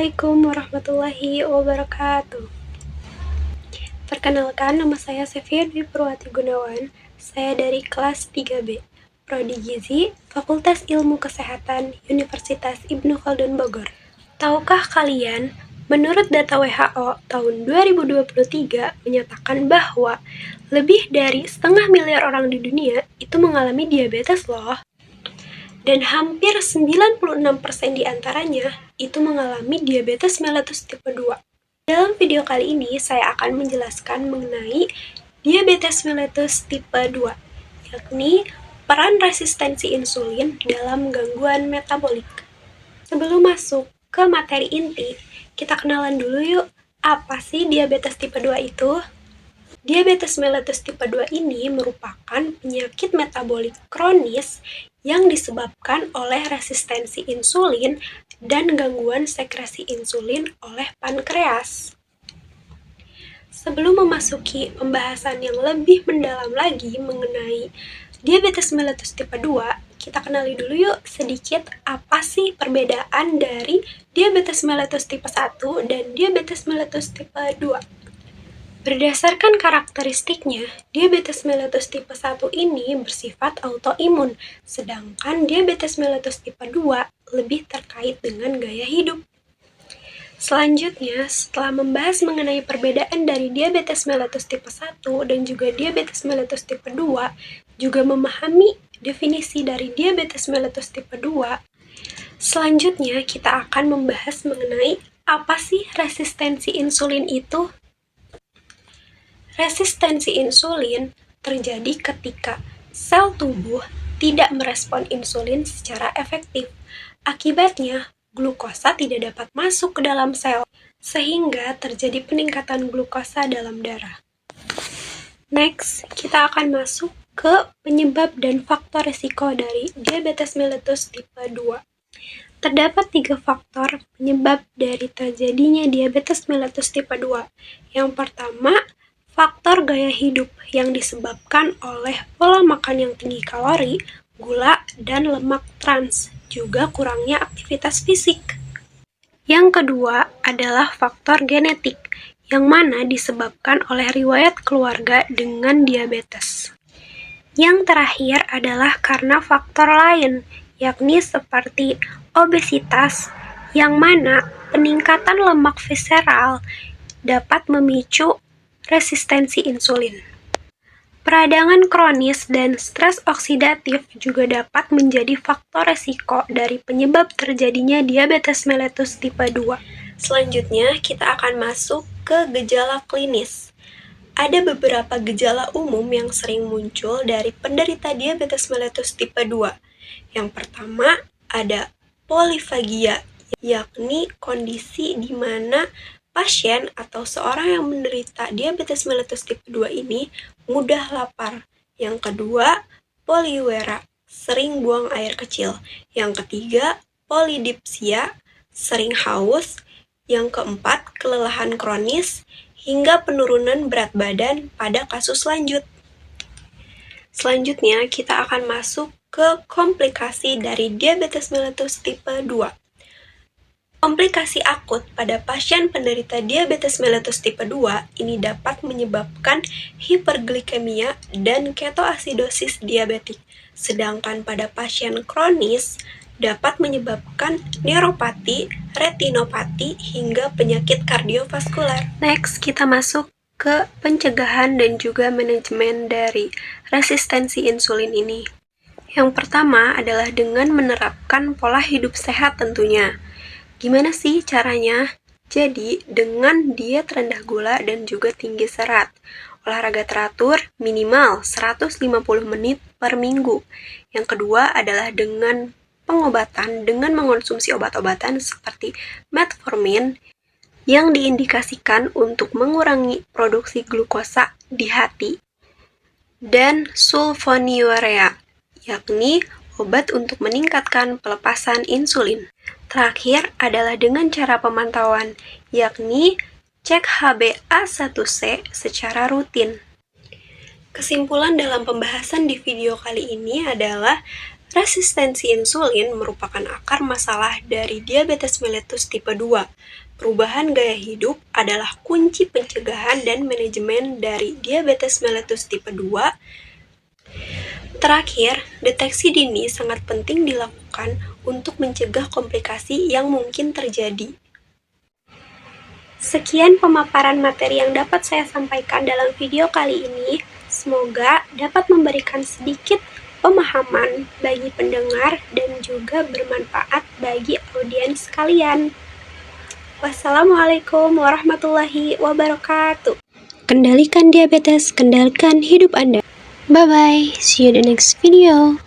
Assalamualaikum warahmatullahi wabarakatuh. Perkenalkan, nama saya Sevia Dwi Purwati Gunawan. Saya dari kelas 3B, Prodi Gizi, Fakultas Ilmu Kesehatan, Universitas Ibnu Khaldun Bogor. Tahukah kalian, menurut data WHO tahun 2023 menyatakan bahwa lebih dari 1,5 miliar orang di dunia itu mengalami diabetes loh. Dan hampir 96% di antaranya itu mengalami diabetes mellitus tipe 2. Dalam video kali ini, saya akan menjelaskan mengenai diabetes mellitus tipe 2, yakni peran resistensi insulin dalam gangguan metabolik. Sebelum masuk ke materi inti, kita kenalan dulu yuk, apa sih diabetes tipe 2 itu? Diabetes mellitus tipe 2 ini merupakan penyakit metabolik kronis yang disebabkan oleh resistensi insulin dan gangguan sekresi insulin oleh pankreas. Sebelum memasuki pembahasan yang lebih mendalam lagi mengenai diabetes mellitus tipe 2, kita kenali dulu yuk sedikit apa sih perbedaan dari diabetes mellitus tipe 1 dan diabetes mellitus tipe 2. Berdasarkan karakteristiknya, diabetes mellitus tipe 1 ini bersifat autoimun, sedangkan diabetes mellitus tipe 2 lebih terkait dengan gaya hidup. Selanjutnya, setelah membahas mengenai perbedaan dari diabetes mellitus tipe 1 dan juga diabetes mellitus tipe 2, juga memahami definisi dari diabetes mellitus tipe 2, selanjutnya kita akan membahas mengenai apa sih resistensi insulin itu. Resistensi insulin terjadi ketika sel tubuh tidak merespon insulin secara efektif. Akibatnya, glukosa tidak dapat masuk ke dalam sel, sehingga terjadi peningkatan glukosa dalam darah. Next, kita akan masuk ke penyebab dan faktor risiko dari diabetes mellitus tipe 2. Terdapat 3 faktor penyebab dari terjadinya diabetes mellitus tipe 2. Yang pertama, faktor gaya hidup yang disebabkan oleh pola makan yang tinggi kalori, gula, dan lemak trans, juga kurangnya aktivitas fisik. Yang kedua adalah faktor genetik, yang mana disebabkan oleh riwayat keluarga dengan diabetes. Yang terakhir adalah karena faktor lain, yakni seperti obesitas, yang mana peningkatan lemak visceral dapat memicu resistensi insulin. Peradangan kronis dan stres oksidatif juga dapat menjadi faktor resiko dari penyebab terjadinya diabetes mellitus tipe 2. Selanjutnya, kita akan masuk ke gejala klinis. Ada beberapa gejala umum yang sering muncul dari penderita diabetes mellitus tipe 2. Yang pertama, ada polifagia, yakni kondisi di mana pasien atau seorang yang menderita diabetes mellitus tipe 2 ini mudah lapar. Yang kedua, poliuria, sering buang air kecil. Yang ketiga, polidipsia, sering haus. Yang keempat, kelelahan kronis, hingga penurunan berat badan pada kasus lanjut. Selanjutnya, kita akan masuk ke komplikasi dari diabetes mellitus tipe 2. Komplikasi akut pada pasien penderita diabetes mellitus tipe 2 ini dapat menyebabkan hiperglikemia dan ketoasidosis diabetik, sedangkan pada pasien kronis dapat menyebabkan neuropati, retinopati, hingga penyakit kardiovaskular. Next, kita masuk ke pencegahan dan juga manajemen dari resistensi insulin ini. Yang pertama adalah dengan menerapkan pola hidup sehat tentunya. Gimana sih caranya? Jadi, dengan diet rendah gula dan juga tinggi serat. Olahraga teratur minimal 150 menit per minggu. Yang kedua adalah dengan pengobatan dengan mengonsumsi obat-obatan seperti metformin yang diindikasikan untuk mengurangi produksi glukosa di hati. Dan sulfonylurea, yakni obat untuk meningkatkan pelepasan insulin. Terakhir adalah dengan cara pemantauan, yakni cek HbA1c secara rutin. Kesimpulan dalam pembahasan di video kali ini adalah Resistensi insulin merupakan akar masalah dari diabetes mellitus tipe 2. Perubahan gaya hidup adalah kunci pencegahan dan manajemen dari diabetes mellitus tipe 2. Terakhir, deteksi dini sangat penting dilakukan untuk mencegah komplikasi yang mungkin terjadi. Sekian pemaparan materi yang dapat saya sampaikan dalam video kali ini. Semoga dapat memberikan sedikit pemahaman bagi pendengar dan juga bermanfaat bagi audiens kalian. Wassalamualaikum warahmatullahi wabarakatuh. Kendalikan diabetes, kendalikan hidup Anda. Bye-bye, see you in the next video.